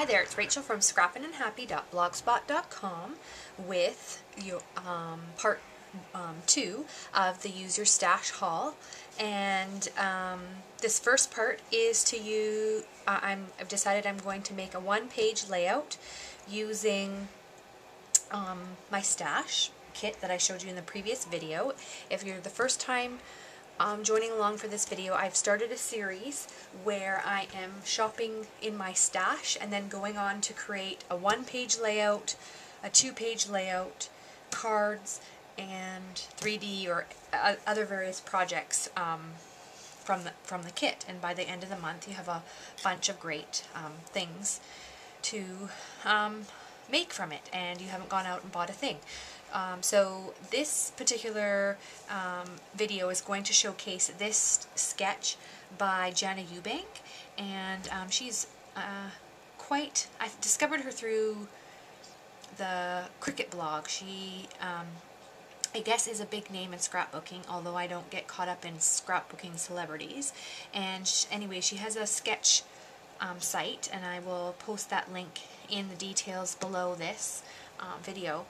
Hi there, it's Rachel from scrappinandhappy.blogspot.com with your part 2 of the Use Your Stash haul. And this first part is to use, I've decided I'm going to make a one-page layout using my stash kit that I showed you in the previous video. If you're the first time joining along for this video, I've started a series where I am shopping in my stash and then going on to create a one-page layout, a two-page layout, cards, and 3D or other various projects from the kit. And by the end of the month, you have a bunch of great things to make from it, and you haven't gone out and bought a thing. So this particular video is going to showcase this sketch by Jana Eubank, and she's quite, I discovered her through the Cricut blog. She, I guess, is a big name in scrapbooking, although I don't get caught up in scrapbooking celebrities. And anyway, she has a sketch site, and I will post that link in the details below this video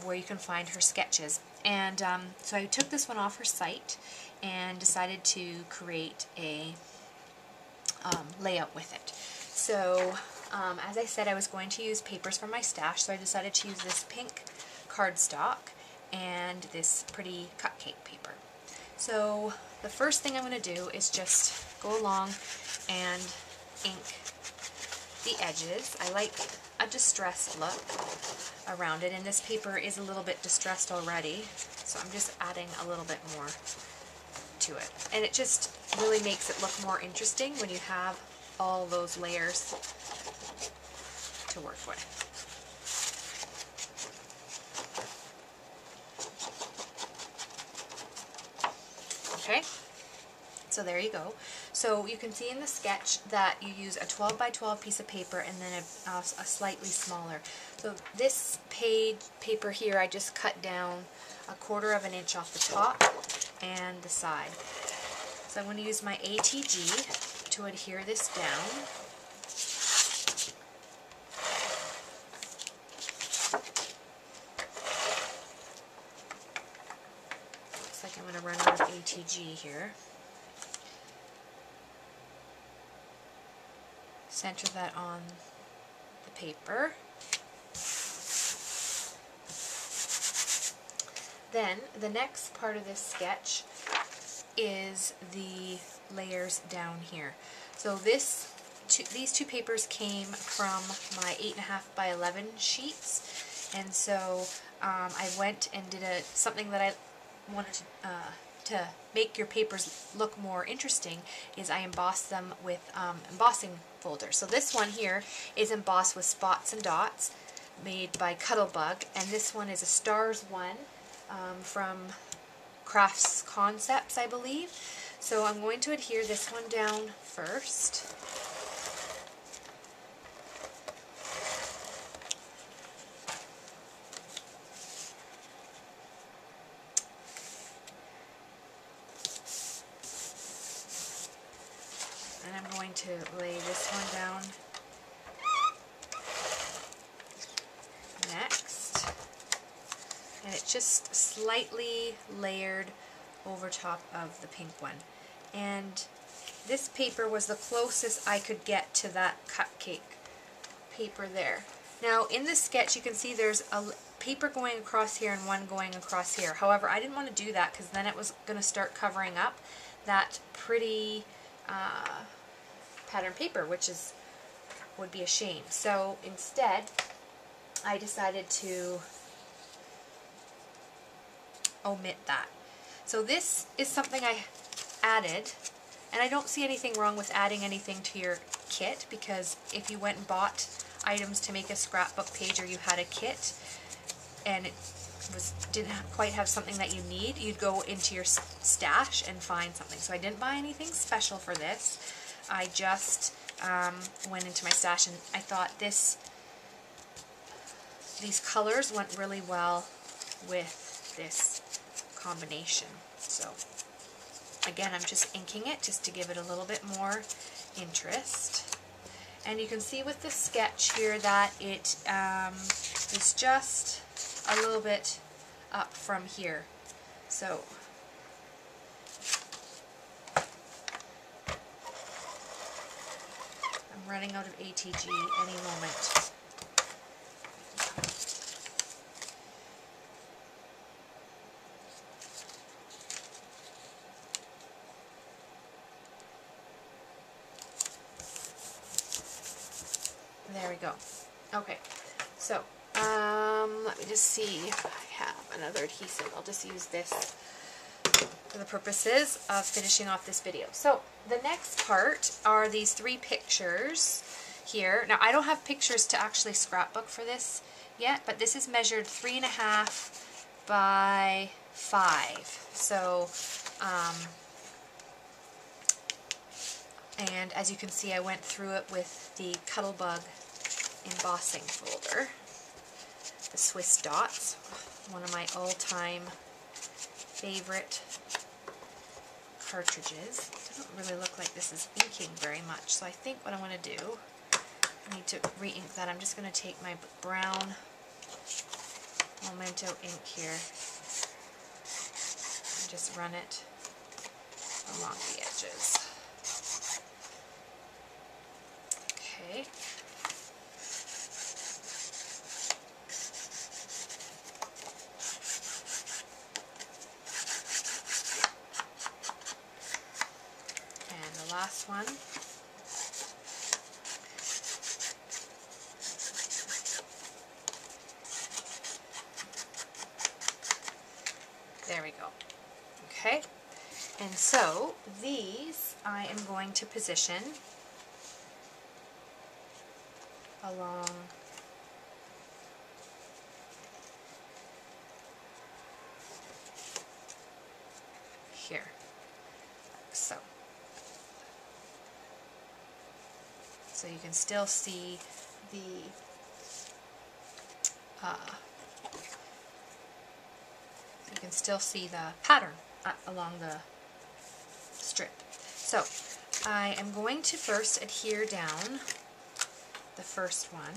where you can find her sketches. And so I took this one off her site and decided to create a layout with it. So as I said, I was going to use papers from my stash, so I decided to use this pink cardstock and this pretty cupcake paper. So the first thing I'm going to do is just go along and ink the edges. I like a distressed look around it, and this paper is a little bit distressed already, so I'm just adding a little bit more to it. And it just really makes it look more interesting when you have all those layers to work with. Okay, so there you go. So you can see in the sketch that you use a 12 by 12 piece of paper and then a slightly smaller. So this paper here, I just cut down 1/4 of an inch off the top and the side. So I'm going to use my ATG to adhere this down. Looks like I'm going to run out of ATG here. Center that on the paper. Then the next part of this sketch is the layers down here. So these two papers came from my 8.5 by 11 sheets, and so I went and did something that I wanted to make your papers look more interesting, is I embossed them with embossing folders. So this one here is embossed with spots and dots made by Cuttlebug, and this one is a stars one from Crafts Concepts, I believe. So I'm going to adhere this one down first. And I'm going to lay this one down next. And it's just slightly layered over top of the pink one. And this paper was the closest I could get to that cupcake paper there. Now in this sketch you can see there's a paper going across here and one going across here. However, I didn't want to do that because then it was going to start covering up that pretty pattern paper, which would be a shame. So instead, I decided to omit that. So this is something I added, and I don't see anything wrong with adding anything to your kit, because if you went and bought items to make a scrapbook page, or you had a kit and it didn't quite have something that you need, you'd go into your stash and find something. So I didn't buy anything special for this. I just went into my stash, and I thought these colors went really well with this combination. So again, I'm just inking it just to give it a little bit more interest. And you can see with the sketch here that it is just a little bit up from here. So I'm running out of ATG any moment. There we go. Okay, so let me just see if I have another adhesive. I'll just use this for the purposes of finishing off this video. So the next part are these 3 pictures here. Now I don't have pictures to actually scrapbook for this yet, but this is measured 3.5 by 5. So and as you can see, I went through it with the Cuttlebug embossing folder, the Swiss dots, one of my all-time favorite cartridges. It doesn't really look like this is inking very much, so I think what I'm going to do, I need to re-ink that. I'm just going to take my brown Memento ink here and just run it along the edges. Okay. And the last one. There we go. Okay. And so these I am going to position along here, so you can still see the pattern along the strip. So I am going to first adhere down the first one.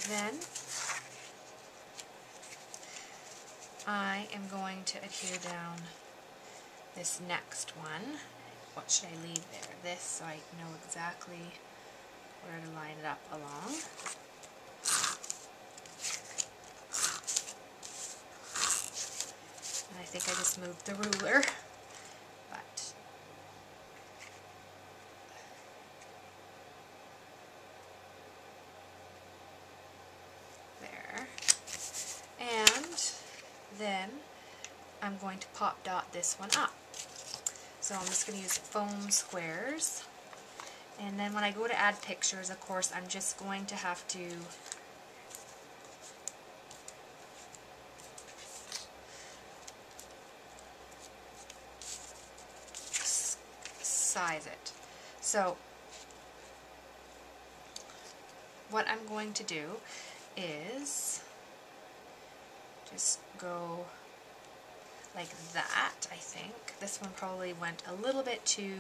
Then I am going to adhere down this next one. What should I leave there? This, so I know exactly where to line it up along. And I think I just moved the ruler, but there. And then I'm going to pop dot this one up. So I'm just going to use foam squares. And then when I go to add pictures, of course, I'm just going to have to size it. So what I'm going to do is just go like that, I think. This one probably went a little bit too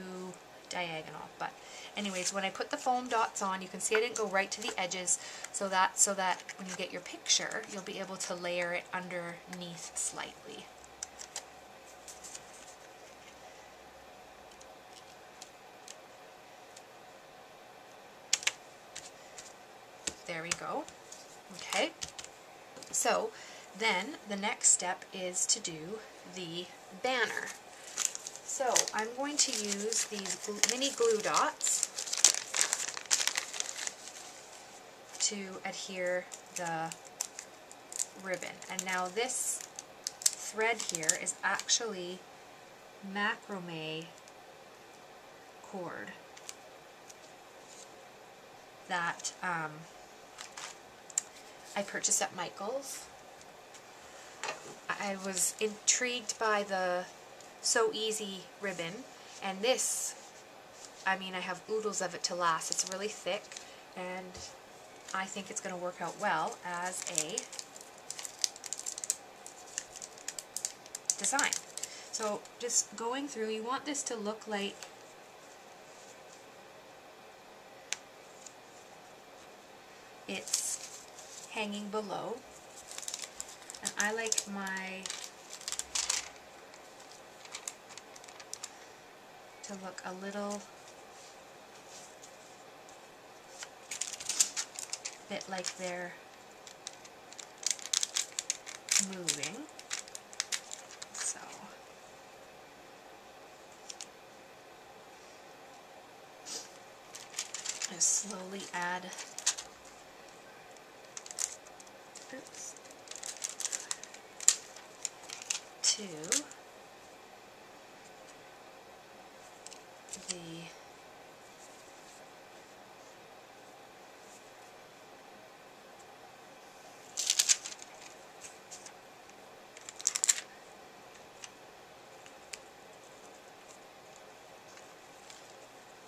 diagonal, but anyways, when I put the foam dots on, you can see I didn't go right to the edges, so that when you get your picture, you'll be able to layer it underneath slightly. There we go. Okay, so then the next step is to do the banner. So I'm going to use these mini glue dots to adhere the ribbon. And now this thread here is actually macrame cord that I purchased at Michael's. I was intrigued by the So Easy ribbon, and this I mean, I have oodles of it to last. It's really thick, and I think it's going to work out well as a design. So just going through, you want this to look like it's hanging below, and I like my to look a little bit like they're moving. So just slowly add to the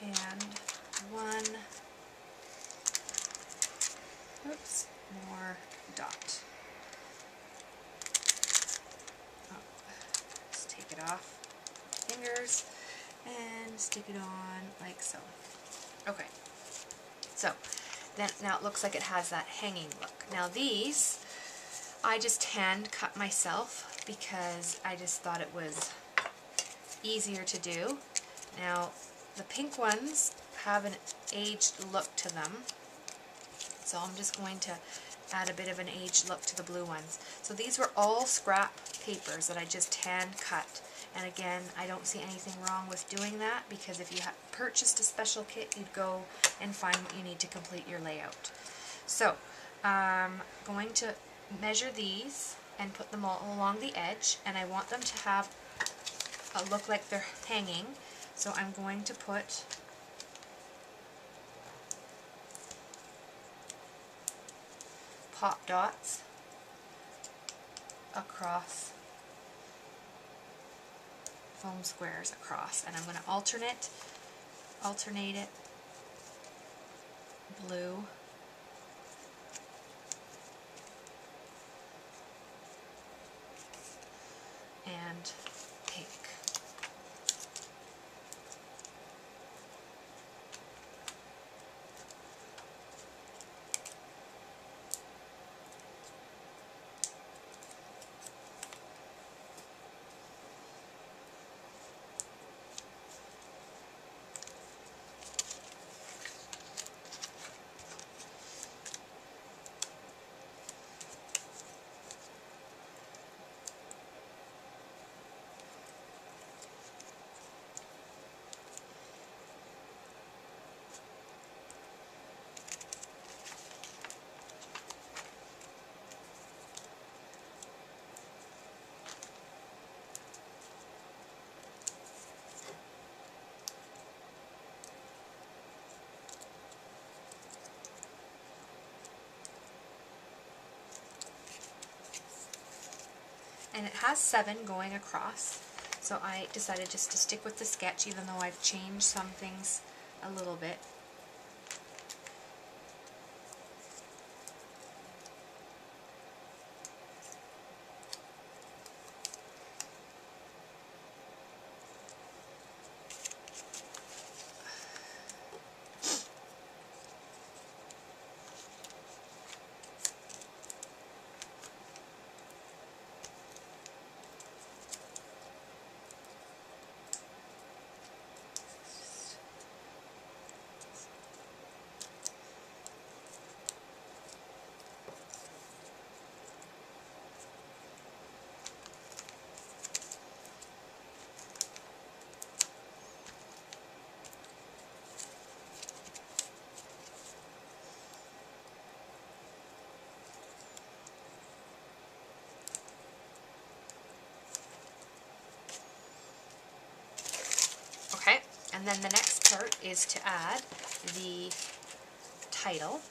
and one more dot. Oh, just take it off fingers and stick it on like so. Okay, so then now it looks like it has that hanging look. Now these I just hand cut myself because I just thought it was easier to do. Now the pink ones have an aged look to them, so I'm just going to add a bit of an aged look to the blue ones. So these were all scrap papers that I just hand cut, and again, I don't see anything wrong with doing that, because if you had purchased a special kit, you'd go and find what you need to complete your layout. So I'm going to measure these and put them all along the edge, and I want them to have a look like they're hanging, so I'm going to put pop dots across, foam squares across, and I'm going to alternate it, blue, and pink. And it has 7 going across, so I decided just to stick with the sketch, even though I've changed some things a little bit. Okay, and then the next part is to add the title.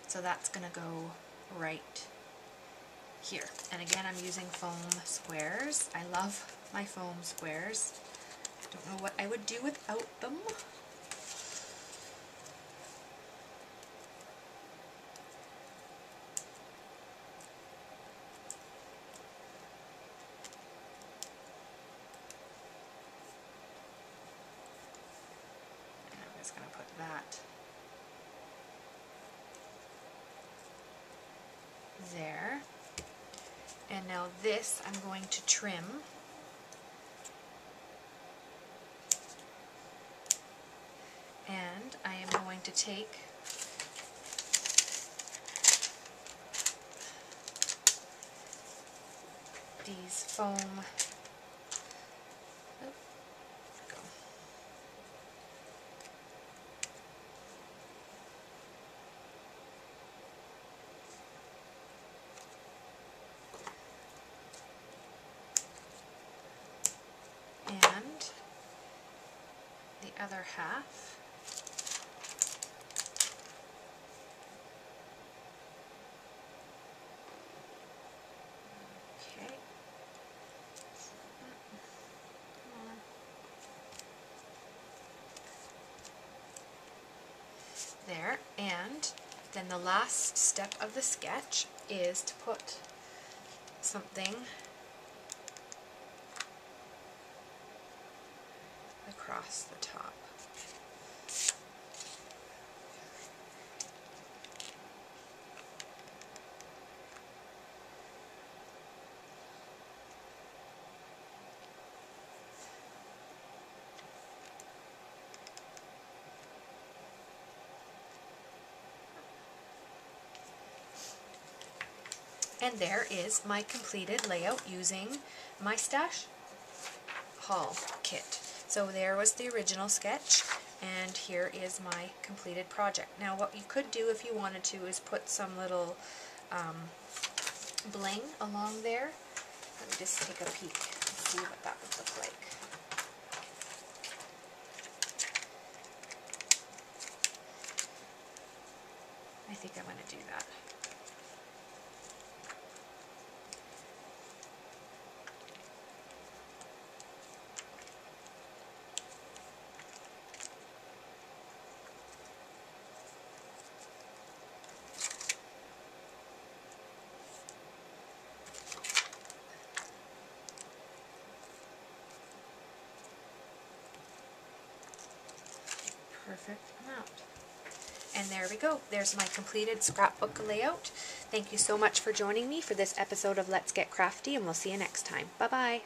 So that's going to go right here. And again, I'm using foam squares. I love my foam squares. Don't know what I would do without them. And I'm just going to put that there. And now this I'm going to trim. And I am going to take these foam, and the other half. Okay. Come on. There, and then the last step of the sketch is to put something across the top. And there is my completed layout using my stash haul kit. So there was the original sketch, and here is my completed project. Now what you could do if you wanted to is put some little bling along there. Let me just take a peek and see what that would look like. I think I'm going to do that. Perfect amount. And there we go. There's my completed scrapbook layout. Thank you so much for joining me for this episode of Let's Get Crafty, and we'll see you next time. Bye-bye.